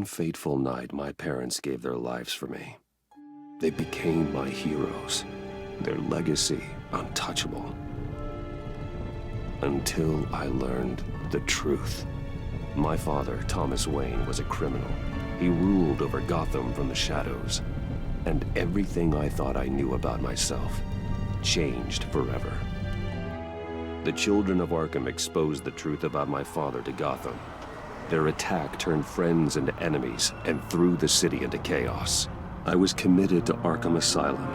one fateful night, my parents gave their lives for me. They became my heroes, their legacy untouchable. Until I learned the truth. My father, Thomas Wayne, was a criminal. He ruled over Gotham from the shadows. And everything I thought I knew about myself changed forever. The children of Arkham exposed the truth about my father to Gotham. Their attack turned friends into enemies and threw the city into chaos. I was committed to Arkham Asylum,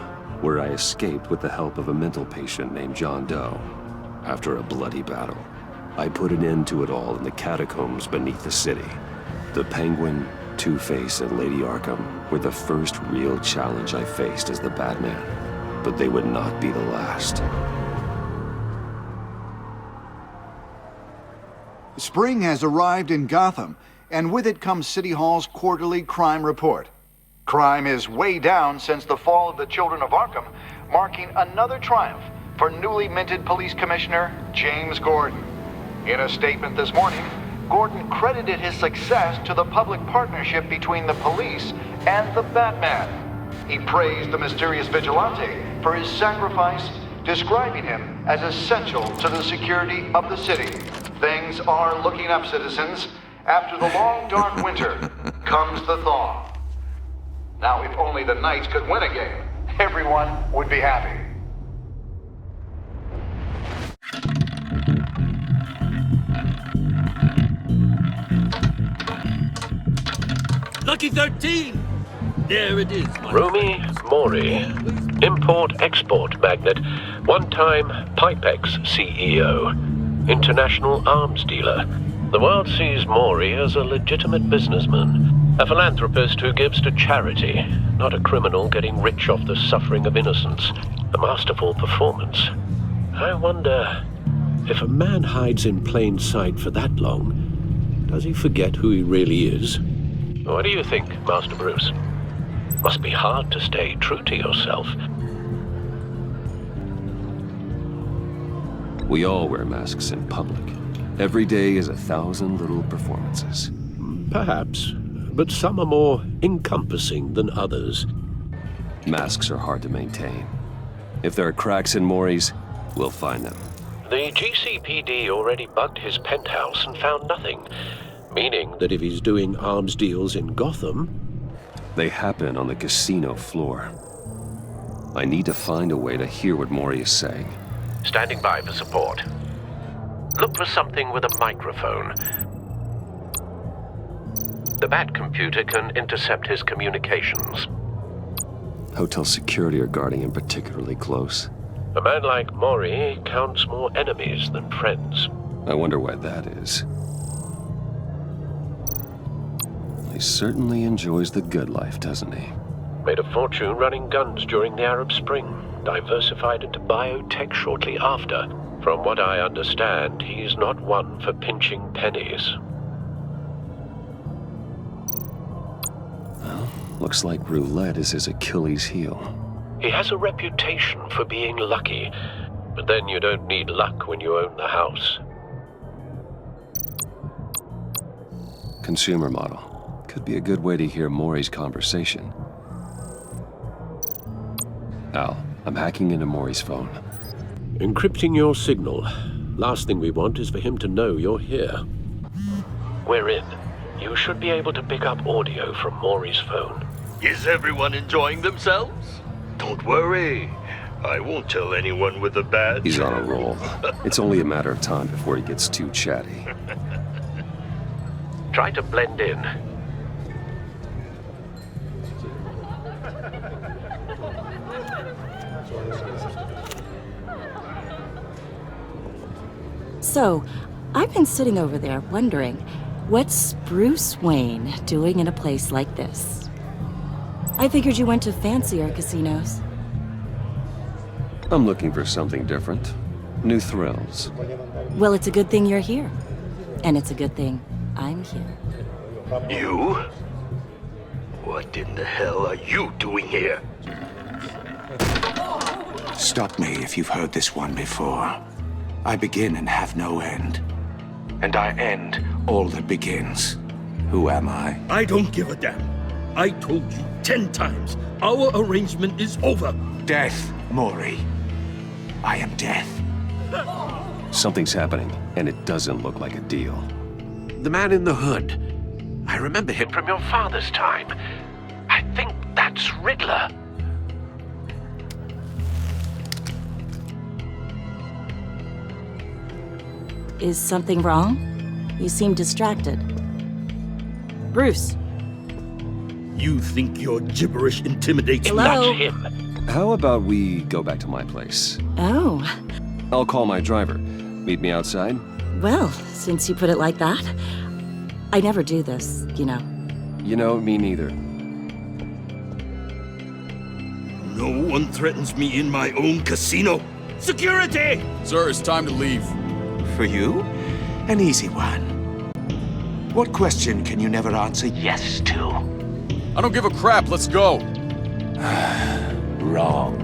where I escaped with the help of a mental patient named John Doe. After a bloody battle, I put an end to it all in the catacombs beneath the city. The Penguin, Two-Face, and Lady Arkham were the first real challenge I faced as the Batman, but they would not be the last. Spring has arrived in Gotham, and with it comes City Hall's quarterly crime report. Crime is way down since the fall of the Children of Arkham, marking another triumph for newly minted Police Commissioner James Gordon. In a statement this morning, Gordon credited his success to the public partnership between the police and the Batman. He praised the mysterious vigilante for his sacrifice, describing him as essential to the security of the city. Things are looking up, citizens. After the long, dark winter comes the thaw. Now, if only the Knights could win a game, everyone would be happy. Lucky 13! There it is, my Rumi friends. Mori, import-export magnate, one-time Pipex CEO, international arms dealer. The world sees Mori as a legitimate businessman, a philanthropist who gives to charity, not a criminal getting rich off the suffering of innocence. A masterful performance. I wonder, if a man hides in plain sight for that long, does he forget who he really is? What do you think, Master Bruce? Must be hard to stay true to yourself. We all wear masks in public. Every day is 1,000 little performances. Perhaps, but some are more encompassing than others. Masks are hard to maintain. If there are cracks in Mori's, we'll find them. The GCPD already bugged his penthouse and found nothing, meaning that if he's doing arms deals in Gotham... They happen on the casino floor. I need to find a way to hear what Mori is saying. Standing by for support. Look for something with a microphone. The Bat computer can intercept his communications. Hotel security are guarding him particularly close. A man like Mori counts more enemies than friends. I wonder why that is. He certainly enjoys the good life, doesn't he? Made a fortune running guns during the Arab Spring. Diversified into biotech shortly after. From what I understand, he's not one for pinching pennies. Well, looks like roulette is his Achilles heel. He has a reputation for being lucky, but then you don't need luck when you own the house. Consumer model. Could be a good way to hear Mori's conversation. Al, I'm hacking into Mori's phone. Encrypting your signal. Last thing we want is for him to know you're here. We're in. You should be able to pick up audio from Mori's phone. Is everyone enjoying themselves? Don't worry. I won't tell anyone with a badge. He's on a roll. It's only a matter of time before he gets too chatty. Try to blend in. So, I've been sitting over there wondering, what's Bruce Wayne doing in a place like this? I figured you went to fancier casinos. I'm looking for something different. New thrills. Well, it's a good thing you're here. And it's a good thing I'm here. You? What in the hell are you doing here? Stop me if you've heard this one before. I begin and have no end. And I end all that begins. Who am I? I don't give a damn. I told you 10 times. Our arrangement is over. Death, Maury. I am death. Something's happening, and it doesn't look like a deal. The man in the hood. I remember him from your father's time. I think that's Riddler. Is something wrong? You seem distracted. Bruce. You think your gibberish intimidates me? Hello? That's him. How about we go back to my place? Oh, I'll call my driver. Meet me outside? well, since you put it like that. I never do this, you know. You know, me neither. No one threatens me in my own casino. Security! Sir, it's time to leave. For you? An easy one. What question can you never answer yes to? I don't give a crap, let's go. Wrong.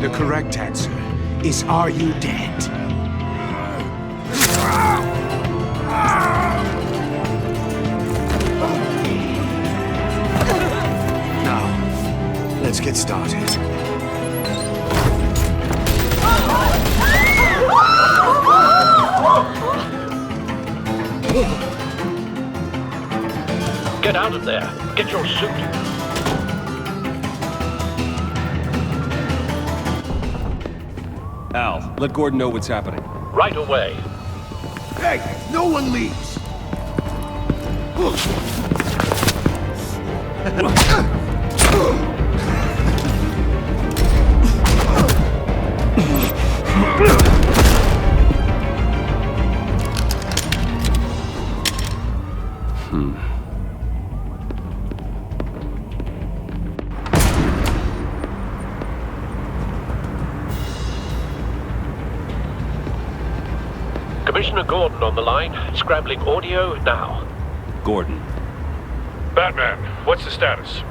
The correct answer is, are you dead? Now, let's get started. Get out of there. Get your suit. Al, let Gordon know what's happening. Right away. Hey, no one leaves! Commissioner Gordon on the line. Scrambling audio now. Gordon. Batman, what's the status?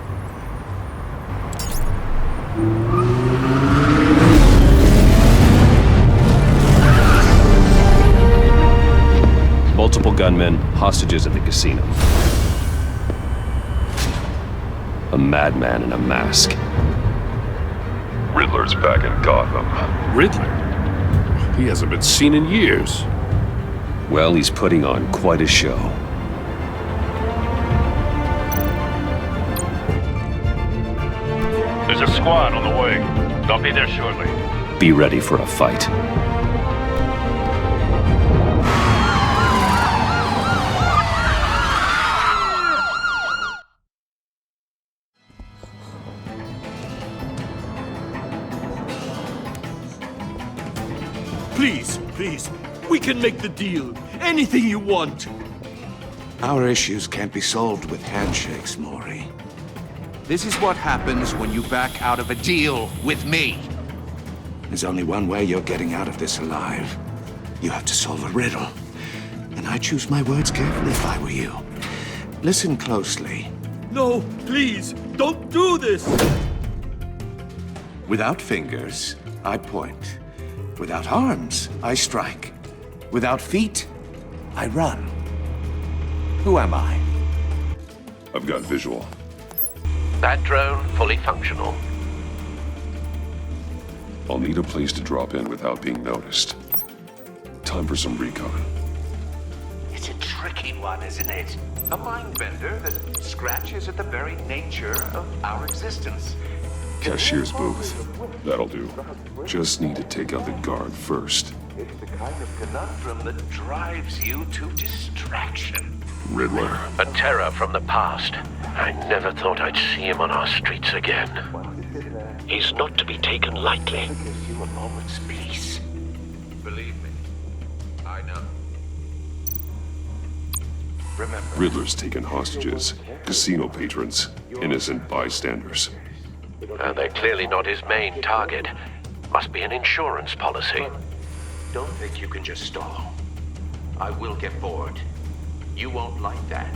Multiple gunmen, hostages at the casino. A madman in a mask. Riddler's back in Gotham. Riddler? He hasn't been seen in years. Well, he's putting on quite a show. There's a squad on the way. They'll be there shortly. Be ready for a fight. Please, please. We can make the deal. Anything you want. Our issues can't be solved with handshakes, Maury. This is what happens when you back out of a deal with me. There's only one way you're getting out of this alive. You have to solve a riddle. And I choose my words carefully if I were you. Listen closely. No, please, don't do this. Without fingers, I point. Without arms, I strike. Without feet, I run. Who am I? I've got visual. That drone fully functional. I'll need a place to drop in without being noticed. Time for some recon. It's a tricky one, isn't it? A mind bender that scratches at the very nature of our existence. Cashier's booth. That'll do. Just need to take out the guard first. It's the kind of conundrum that drives you to distraction. Riddler. A terror from the past. I never thought I'd see him on our streets again. He's not to be taken lightly. Gives you a moment's peace. Believe me, I know. Remember, Riddler's taken hostages. Casino patrons. Innocent bystanders. They're clearly not his main target. Must be an insurance policy. don't think you can just stall. I will get bored. You won't like that.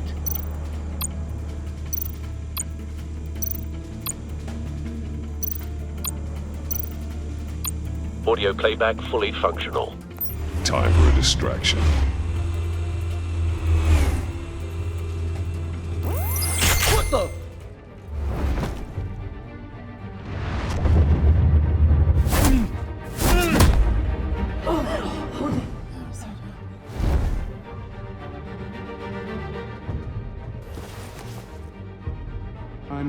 Audio playback fully functional. Time for a distraction.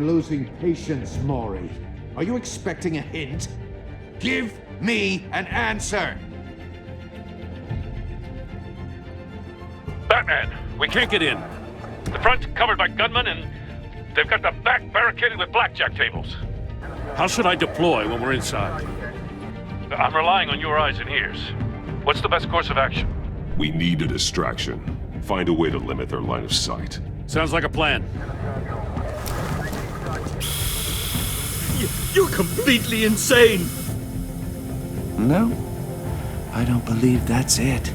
I'm losing patience, Maury. Are you expecting a hint? Give me an answer! Batman, we can't get in. The front's covered by gunmen, and they've got the back barricaded with blackjack tables. How should I deploy when we're inside? I'm relying on your eyes and ears. What's the best course of action? We need a distraction. Find a way to limit their line of sight. Sounds like a plan. You're completely insane! No, I don't believe that's it.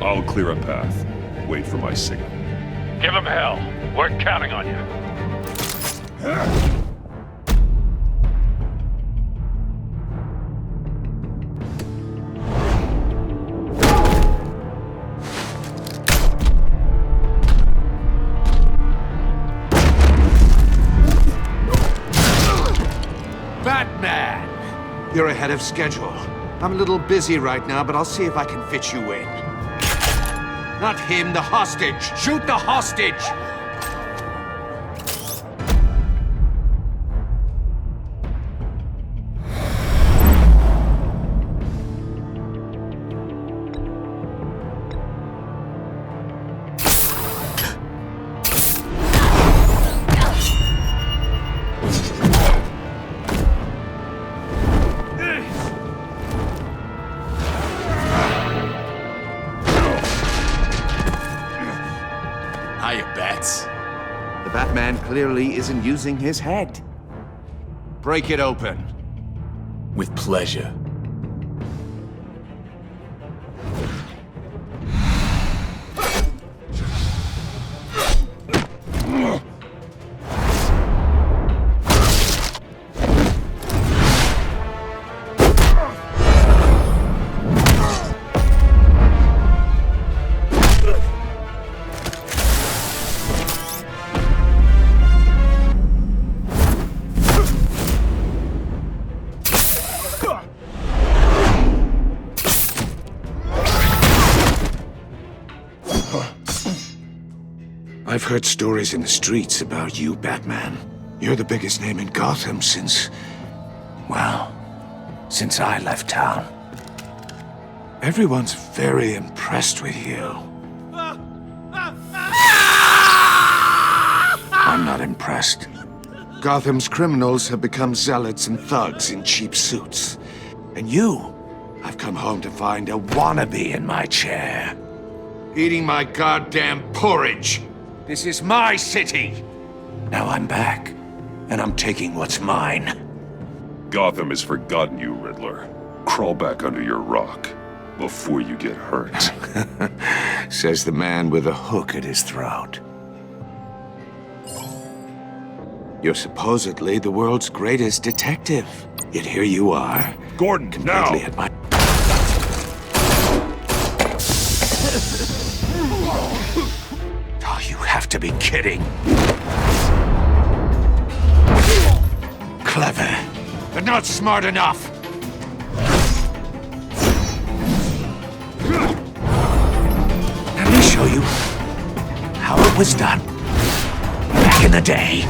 I'll clear a path. Wait for my signal. Give them hell. We're counting on you. Batman! You're ahead of schedule. I'm a little busy right now, but I'll see if I can fit you in. Not him, the hostage! Shoot the hostage! Hiya, Bats. The Batman clearly isn't using his head. Break it open. With pleasure. I've heard stories in the streets about you, Batman. You're the biggest name in Gotham since I left town. Everyone's very impressed with you. I'm not impressed. Gotham's criminals have become zealots and thugs in cheap suits. And you, I've come home to find a wannabe in my chair. Eating my goddamn porridge. This is my city. Now I'm back, and I'm taking what's mine. Gotham has forgotten you, Riddler. Crawl back under your rock before you get hurt. Says the man with a hook at his throat. You're supposedly the world's greatest detective. Yet here you are. Gordon, now! At my... Oh, you have to be kidding. Clever, but not smart enough. Let me show you how it was done back in the day.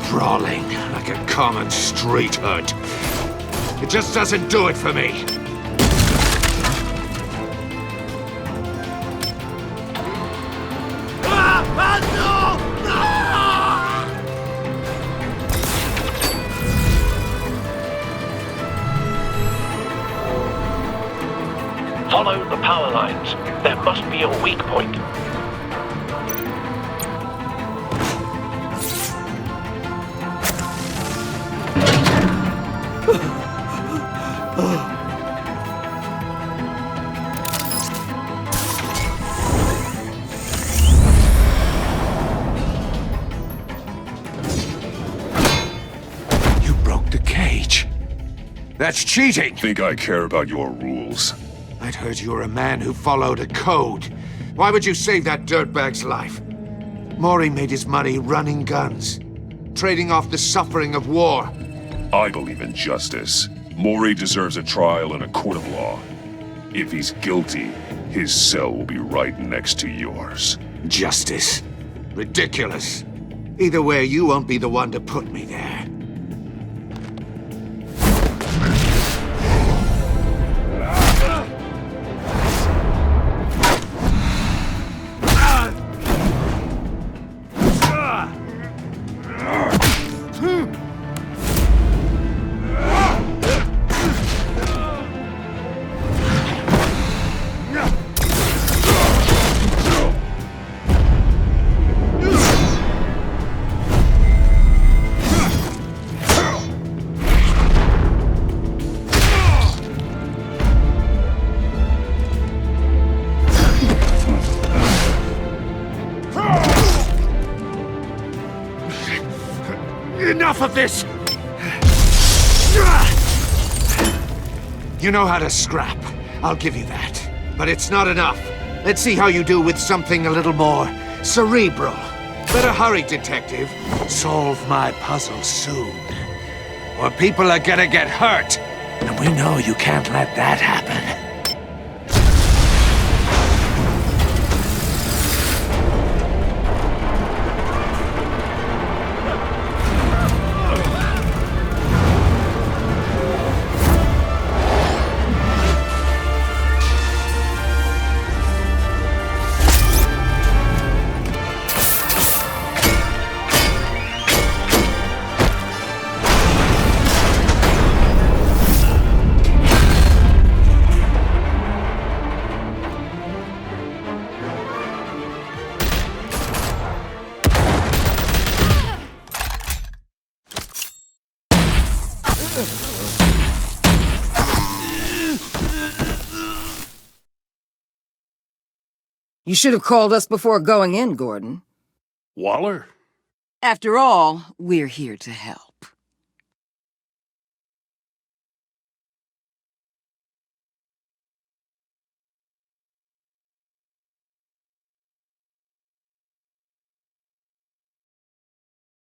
Brawling like a common street hood. It just doesn't do it for me. Follow the power lines. There must be a weak point. You broke the cage. That's cheating! Think I care about your rules? I'd heard you were a man who followed a code. Why would you save that dirtbag's life? Mori made his money running guns, trading off the suffering of war. I believe in justice. Mori deserves a trial in a court of law. If he's guilty, his cell will be right next to yours. Justice? Ridiculous. Either way, you won't be the one to put me there. Enough of this! You know how to scrap. I'll give you that. But it's not enough. Let's see how you do with something a little more cerebral. Better hurry, detective. Solve my puzzle soon. Or people are gonna get hurt. And we know you can't let that happen. You should have called us before going in, Gordon. Waller? After all, we're here to help.